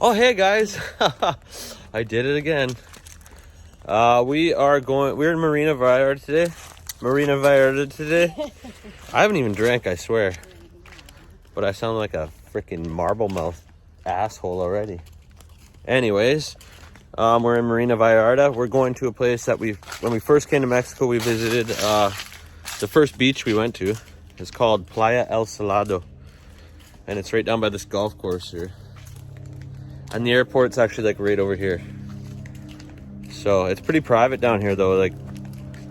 Oh, hey guys. I did it again. We're in Marina Vallarta today. I haven't even drank, I swear. But I sound like a freaking marble mouth asshole already. Anyways, we're in Marina Vallarta. We're going to a place that when we first came to Mexico, we visited, the first beach we went to is called Playa El Salado. And it's right down by this golf course here. And the airport's actually like right over here. So it's pretty private down here though. Like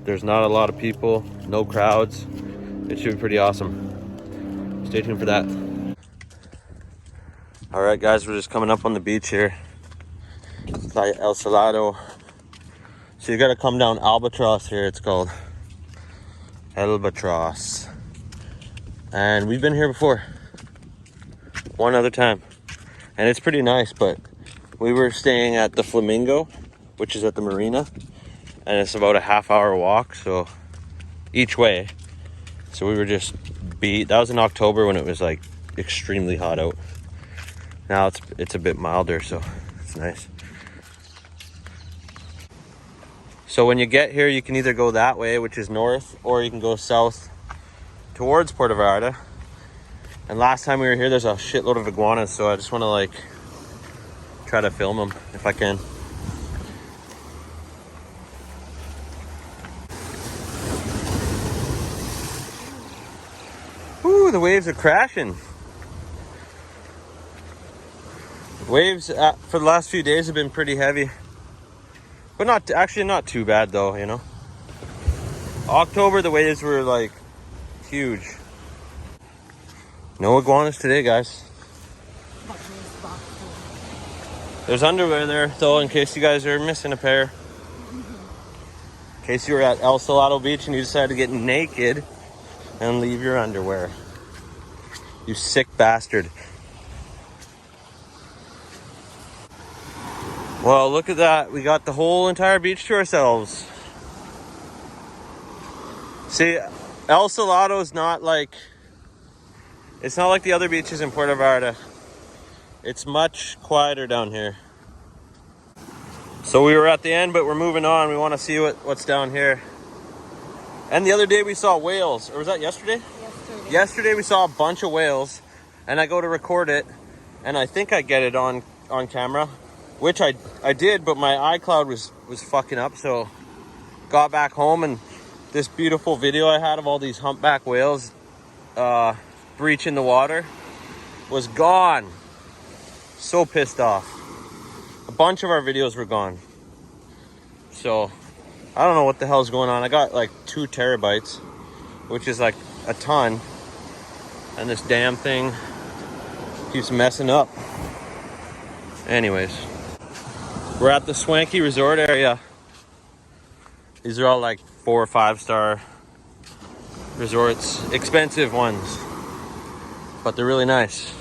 there's not a lot of people, no crowds. It should be pretty awesome. Stay tuned for that. All right guys, we're just coming up on the beach here. Playa El Salado. So you gotta come down Albatross here, it's called. Albatross. And we've been here before. One other time. And it's pretty nice, but we were staying at the Flamingo, which is at the marina, and it's about a half-hour walk, so each way. So we were just beat. That was in October when it was like extremely hot out. Now it's a bit milder, so it's nice. So when you get here, you can either go that way, which is north, or you can go south towards Puerto Vallarta. And last time we were here, there's a shitload of iguanas, so I just want to like try to film them if I can. Ooh, the waves are crashing. Waves for the last few days have been pretty heavy, but not too bad though, you know. October, the waves were like huge. No iguanas today, guys. There's underwear there, though, in case you guys are missing a pair. In case you were at El Salado Beach and you decided to get naked and leave your underwear. You sick bastard. Well, look at that. We got the whole entire beach to ourselves. See, El Salado is not like... It's not like the other beaches in Puerto Vallarta. It's much quieter down here. So we were at the end, but we're moving on. We want to see what's down here. And the other day we saw whales. Or was that yesterday? Yesterday we saw a bunch of whales. And I go to record it. And I think I get it on camera. Which I did, but my iCloud was fucking up. So got back home and this beautiful video I had of all these humpback whales breaching the water was gone. So pissed off. A bunch of our videos were gone. So I don't know what the hell's going on. I got like 2 terabytes, which is like a ton. And this damn thing keeps messing up. Anyways, we're at the swanky resort area. These are all like 4 or 5 star resorts, expensive ones, but they're really nice.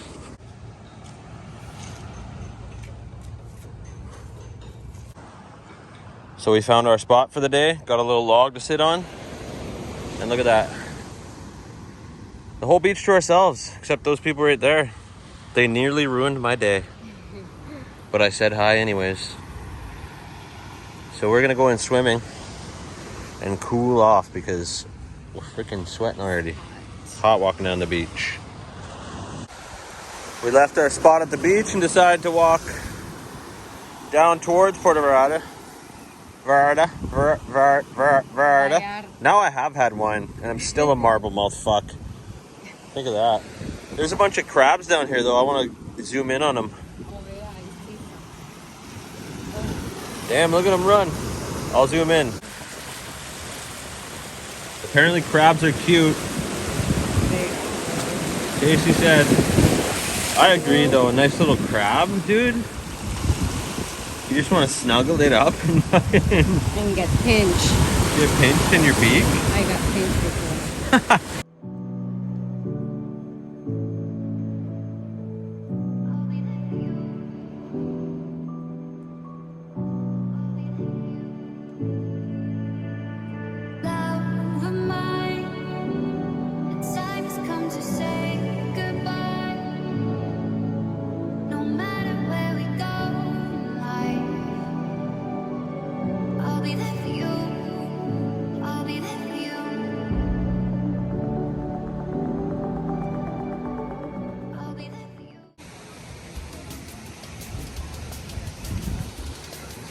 So we found our spot for the day, got a little log to sit on, and look at that. The whole beach to ourselves, except those people right there. They nearly ruined my day, but I said hi anyways. So we're gonna go in swimming and cool off because we're freaking sweating already. It's hot walking down the beach. We left our spot at the beach and decided to walk down towards Puerto Vallarta. Vallarta. Now I have had wine and I'm still a marble mouth fuck. Think of that. There's a bunch of crabs down here though. I want to zoom in on them. Damn, look at them run. I'll zoom in. Apparently crabs are cute. Casey said. I agree though, a nice little crab, dude. You just want to snuggle it up and get pinched. Get pinched in your beak? I got pinched before. No matter where we go.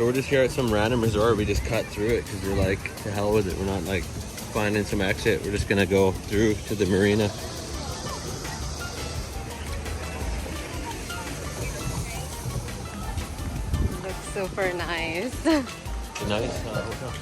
So we're just here at some random resort. We just cut through it because we're like, to hell with it. We're not like finding some exit. We're just gonna go through to the marina. Looks super nice. It's a nice hotel.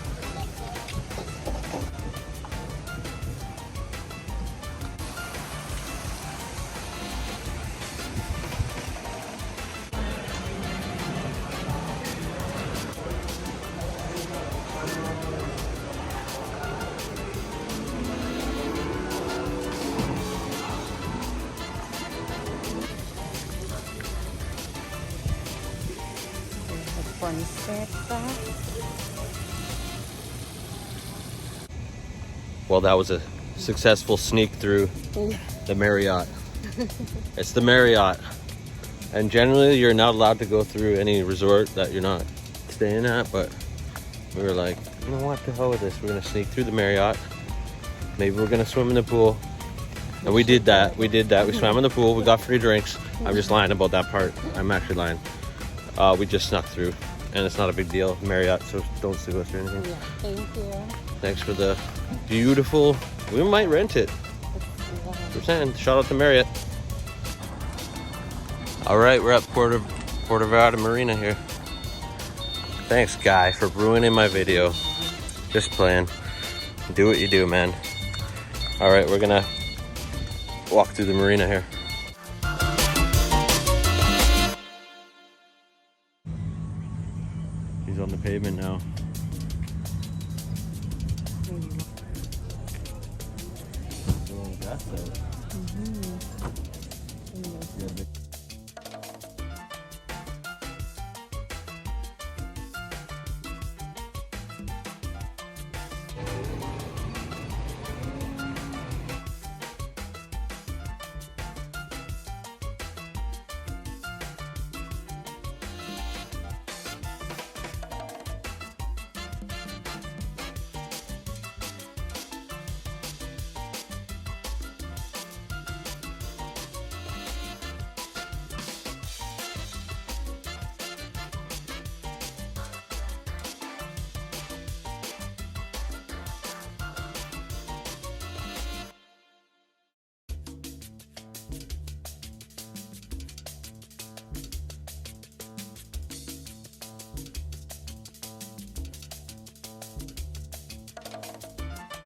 Well, that was a successful sneak through the Marriott. It's the Marriott. And generally you're not allowed to go through any resort that you're not staying at, but we were like, you know what, the hell with this. We're gonna sneak through the Marriott. Maybe we're gonna swim in the pool. And we did that. We swam in the pool. We got free drinks. I'm just lying about that part. I'm actually lying. We just snuck through. And it's not a big deal, Marriott, so don't sue us or anything. Yeah, thank you. Thanks for the beautiful, we might rent it. We're saying, shout out to Marriott. All right, we're at Puerto Vallarta Marina here. Thanks, Guy, for ruining my video. Just playing. Do what you do, man. All right, we're gonna walk through the marina here. He's on the pavement now. Oh, that's it.